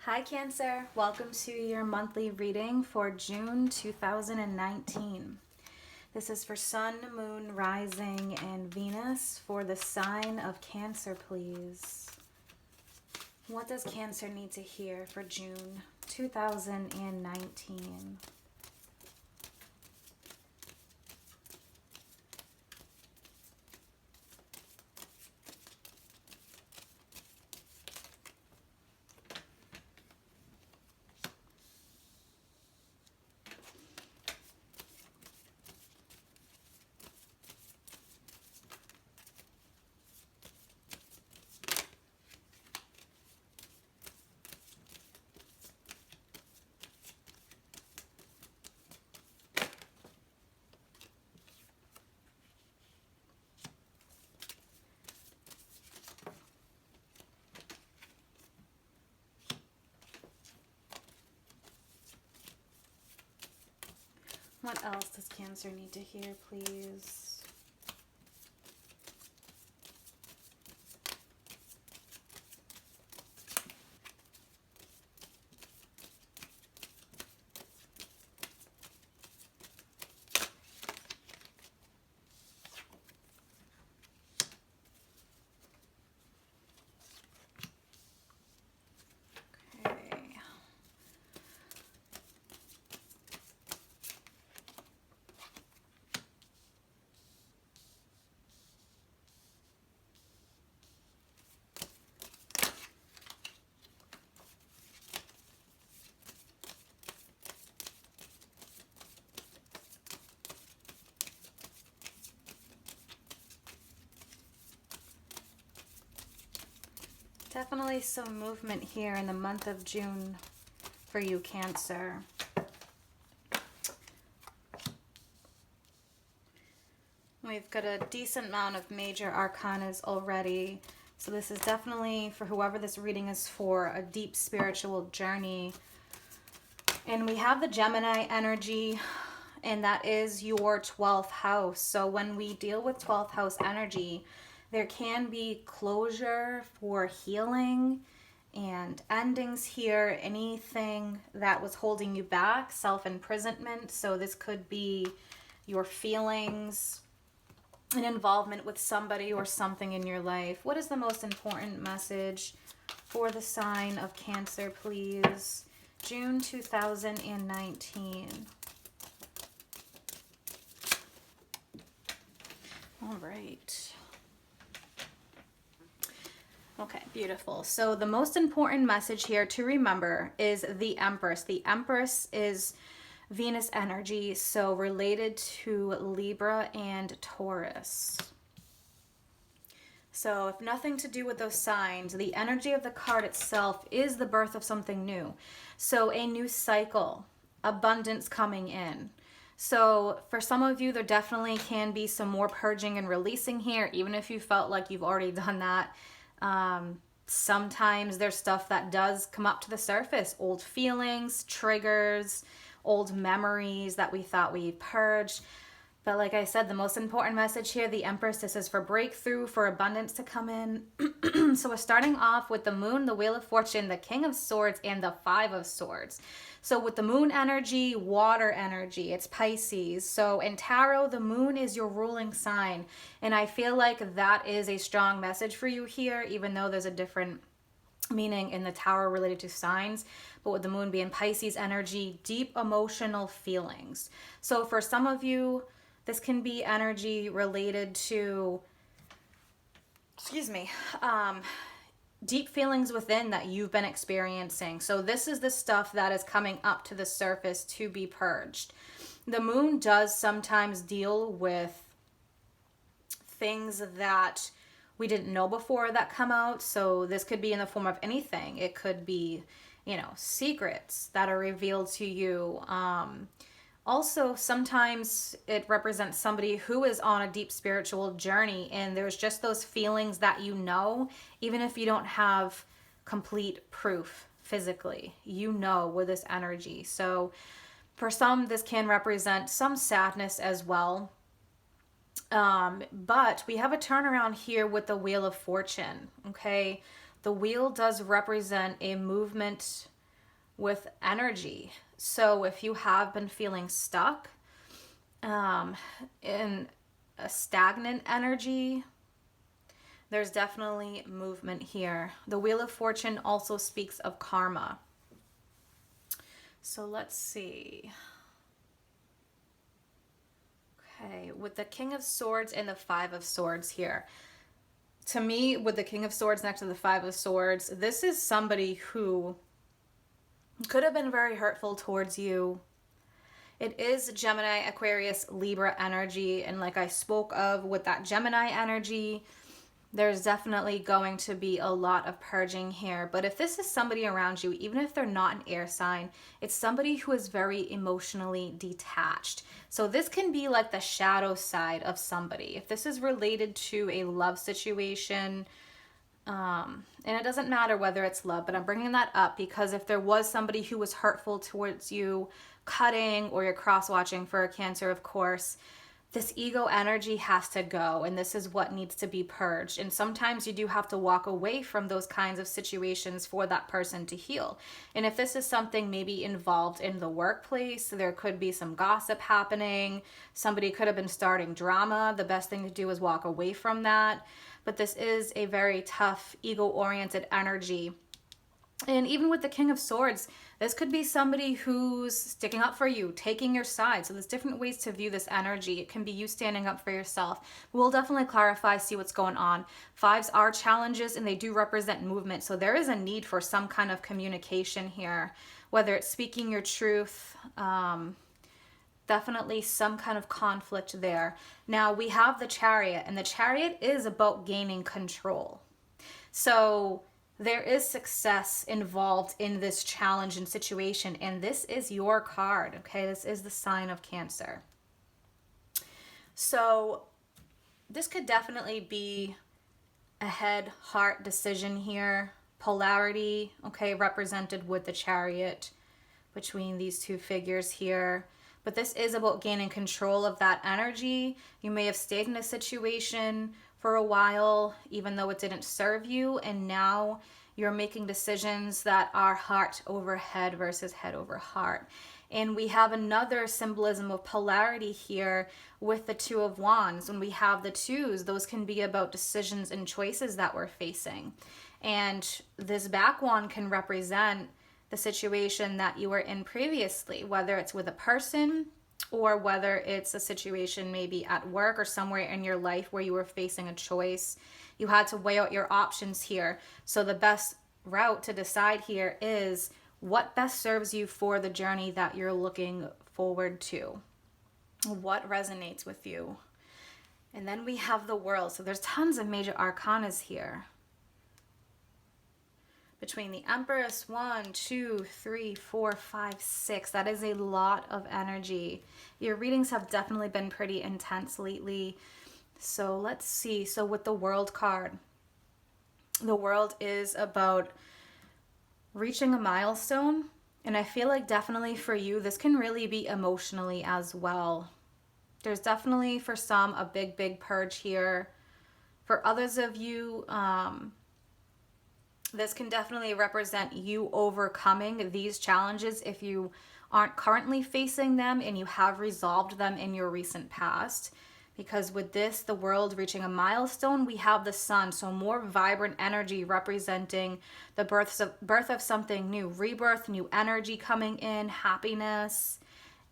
Hi Cancer, welcome to your monthly reading for June 2019. This is for Sun, Moon, Rising, and Venus for the sign of Cancer, please. What does Cancer need to hear for June 2019? What else does Cancer need to hear, please? Okay. Definitely some movement here in the month of June for you, Cancer. We've got a decent amount of major arcanas already. So this is definitely, for whoever this reading is for, a deep spiritual journey. And we have the Gemini energy, and that is your 12th house. So when we deal with 12th house energy, there can be closure for healing and endings here, anything that was holding you back, self-imprisonment. So this could be your feelings, an involvement with somebody or something in your life. What is the most important message for the sign of Cancer, please? June 2019. All right. Okay, beautiful. So the most important message here to remember is the Empress. The Empress is Venus energy, so related to Libra and Taurus. So if nothing to do with those signs, the energy of the card itself is the birth of something new. So a new cycle, abundance coming in. So for some of you, there definitely can be some more purging and releasing here, even if you felt like you've already done that. Sometimes there's stuff that does come up to the surface, old feelings, triggers, old memories that we thought we purged. But like I said, the most important message here, the Empress, this is for breakthrough, for abundance to come in. So we're starting off with the Moon, the Wheel of Fortune, the King of Swords, and the Five of Swords. So with the Moon energy, water energy, it's Pisces. So in Tarot, the Moon is your ruling sign. And I feel like that is a strong message for you here, even though there's a different meaning in the Tower related to signs. But with the Moon being Pisces energy, deep emotional feelings. So for some of you, this can be energy related to, deep feelings within that you've been experiencing. So this is the stuff that is coming up to the surface to be purged. The Moon does sometimes deal with things that we didn't know before that come out. So this could be in the form of anything. It could be, secrets that are revealed to you. Also, sometimes it represents somebody who is on a deep spiritual journey, and there's just those feelings that even if you don't have complete proof physically, with this energy. So for some, this can represent some sadness as well. But we have a turnaround here with the Wheel of Fortune, okay? The wheel does represent a movement with energy. So if you have been feeling stuck in a stagnant energy, there's definitely movement here. The Wheel of Fortune also speaks of karma. So let's see. Okay, with the King of Swords and the Five of Swords here. To me, with the King of Swords next to the Five of Swords, this is somebody who could have been very hurtful towards you. It is Gemini, Aquarius, Libra energy. And like I spoke of with that Gemini energy, there's definitely going to be a lot of purging here. But if this is somebody around you, even if they're not an air sign, it's somebody who is very emotionally detached. So this can be like the shadow side of somebody. If this is related to a love situation, and it doesn't matter whether it's love, but I'm bringing that up because if there was somebody who was hurtful towards you, cutting, or you're cross-watching for a Cancer, of course, this ego energy has to go, and this is what needs to be purged. And sometimes you do have to walk away from those kinds of situations for that person to heal. And if this is something maybe involved in the workplace, there could be some gossip happening. Somebody could have been starting drama. The best thing to do is walk away from that. But this is a very tough, ego-oriented energy. And even with the King of Swords, this could be somebody who's sticking up for you, taking your side. So there's different ways to view this energy. It can be you standing up for yourself. We'll definitely clarify, see what's going on. Fives are challenges and they do represent movement. So there is a need for some kind of communication here, whether it's speaking your truth, definitely some kind of conflict there. Now we have the Chariot, and the Chariot is about gaining control. So there is success involved in this challenge and situation, and this is your card, okay? This is the sign of Cancer. So this could definitely be a head-heart decision here. Polarity, okay, represented with the Chariot between these two figures here. But this is about gaining control of that energy. You may have stayed in a situation for a while, even though it didn't serve you, and now you're making decisions that are heart over head versus head over heart. And we have another symbolism of polarity here with the Two of Wands. When we have the twos, those can be about decisions and choices that we're facing. And this back wand can represent the situation that you were in previously, whether it's with a person or whether it's a situation maybe at work or somewhere in your life where you were facing a choice. You had to weigh out your options here. So the best route to decide here is what best serves you for the journey that you're looking forward to. What resonates with you? And then we have the World. So there's tons of major arcanas here. Between the Empress, 1, 2, 3, 4, 5, 6. That is a lot of energy. Your readings have definitely been pretty intense lately. So let's see. So with the World card, the World is about reaching a milestone. And I feel like definitely for you, this can really be emotionally as well. There's definitely for some a big, big purge here. For others of you, this can definitely represent you overcoming these challenges if you aren't currently facing them and you have resolved them in your recent past. Because with this, the World reaching a milestone, we have the Sun. So more vibrant energy representing the birth of something new, rebirth, new energy coming in, happiness.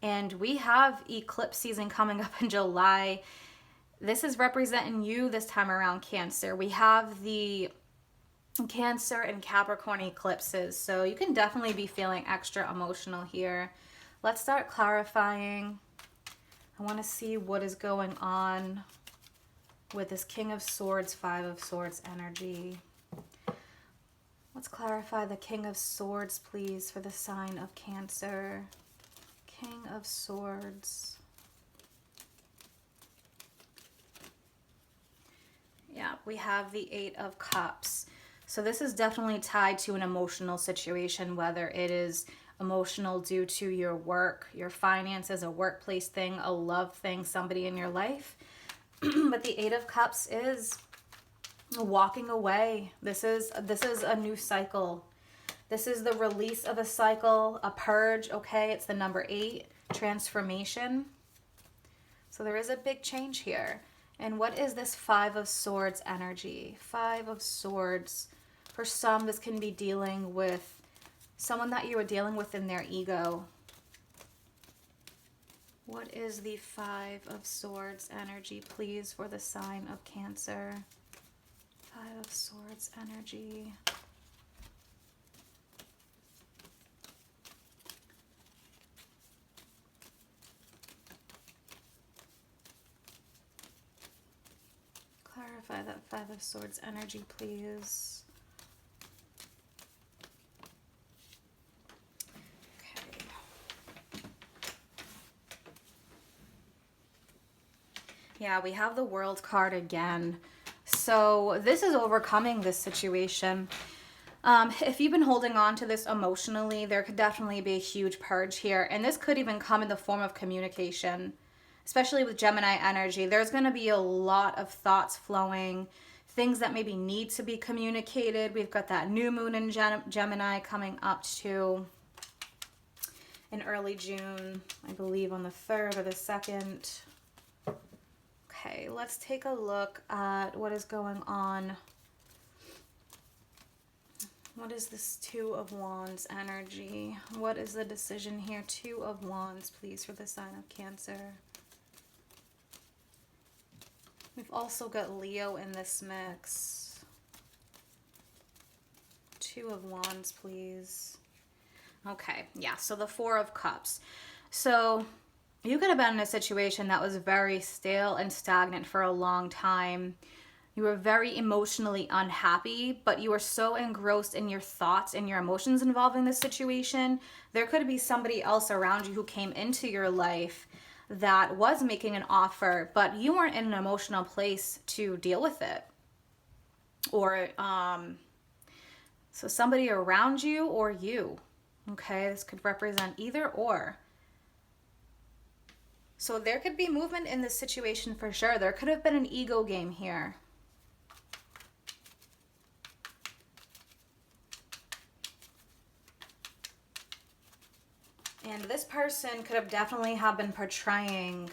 And we have eclipse season coming up in July. This is representing you this time around, Cancer. We have the Cancer and Capricorn eclipses, so you can definitely be feeling extra emotional here. Let's start clarifying. I want to see what is going on with this King of Swords, Five of Swords energy. Let's clarify the King of Swords, please, for the sign of Cancer. King of Swords. Yeah, we have the Eight of Cups. So this is definitely tied to an emotional situation, whether it is emotional due to your work, your finances, a workplace thing, a love thing, somebody in your life. But the Eight of Cups is walking away. This is a new cycle. This is the release of a cycle, a purge, okay? It's the number 8, transformation. So there is a big change here. And what is this 5 of Swords energy? 5 of Swords. For some, this can be dealing with someone that you are dealing with in their ego. What is the 5 of Swords energy, please, for the sign of Cancer? 5 of Swords energy. Clarify that 5 of Swords energy, please. Okay. Yeah, we have the World card again. So this is overcoming this situation. If you've been holding on to this emotionally, there could definitely be a huge purge here. And this could even come in the form of communication. Especially with Gemini energy, there's going to be a lot of thoughts flowing, things that maybe need to be communicated. We've got that new moon in Gemini coming up to in early June, I believe on the 3rd or the 2nd. Okay, let's take a look at what is going on. What is this 2 of Wands energy? What is the decision here? 2 of Wands, please, for the sign of Cancer. We've also got Leo in this mix. 2 of Wands, please. Okay, yeah, so the 4 of Cups. So you could have been in a situation that was very stale and stagnant for a long time. You were very emotionally unhappy, but you were so engrossed in your thoughts and your emotions involving this situation. There could be somebody else around you who came into your life that was making an offer, but you weren't in an emotional place to deal with it. Or, so somebody around you or you, okay? This could represent either or. So there could be movement in this situation for sure. There could have been an ego game here. And this person could have definitely have been portraying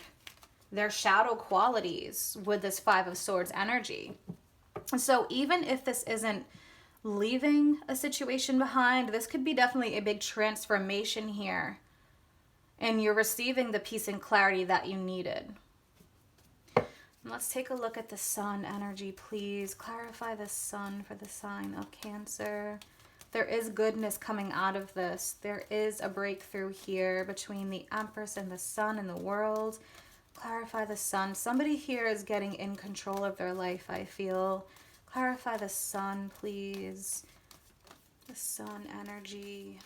their shadow qualities with this 5 of Swords energy. So even if this isn't leaving a situation behind, this could be definitely a big transformation here. And you're receiving the peace and clarity that you needed. And let's take a look at the Sun energy, please. Clarify the Sun for the sign of Cancer. There is goodness coming out of this. There is a breakthrough here between the Empress and the Sun in the world. Clarify the Sun. Somebody here is getting in control of their life, I feel. Clarify the Sun, please. The Sun energy.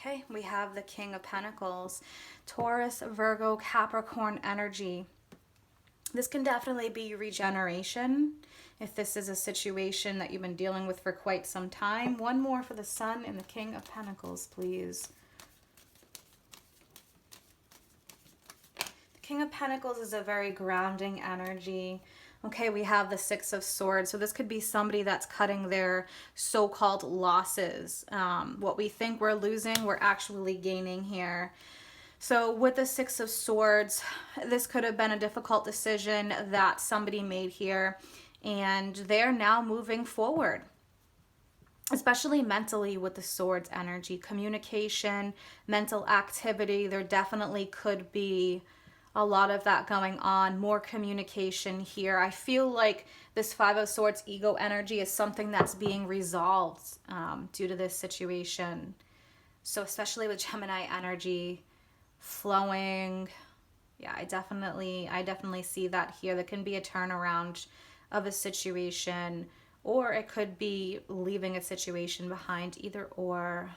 Okay, we have the King of Pentacles, Taurus, Virgo, Capricorn energy. This can definitely be regeneration if this is a situation that you've been dealing with for quite some time. One more for the Sun and the King of Pentacles, please. The King of Pentacles is a very grounding energy. Okay, we have the 6 of Swords. So this could be somebody that's cutting their so-called losses. What we think we're losing, we're actually gaining here. So with the 6 of Swords, this could have been a difficult decision that somebody made here. And they're now moving forward. Especially mentally with the Swords energy. Communication, mental activity, there definitely could be a lot of that going on, more communication here. I feel like this 5 of Swords ego energy is something that's being resolved due to this situation. So especially with Gemini energy flowing, yeah, I definitely see that here. There can be a turnaround of a situation, or it could be leaving a situation behind, either or.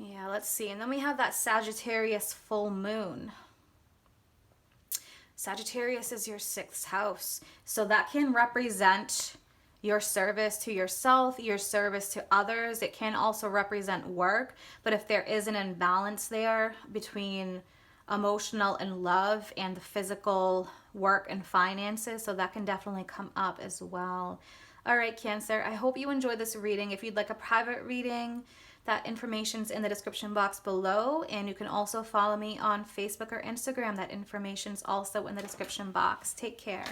Yeah, let's see. And then we have that Sagittarius full moon. Sagittarius is your 6th house. So that can represent your service to yourself, your service to others. It can also represent work. But if there is an imbalance there between emotional and love and the physical work and finances, so that can definitely come up as well. All right, Cancer, I hope you enjoyed this reading. If you'd like a private reading, that information's in the description box below, and you can also follow me on Facebook or Instagram. That information's also in the description box. Take care.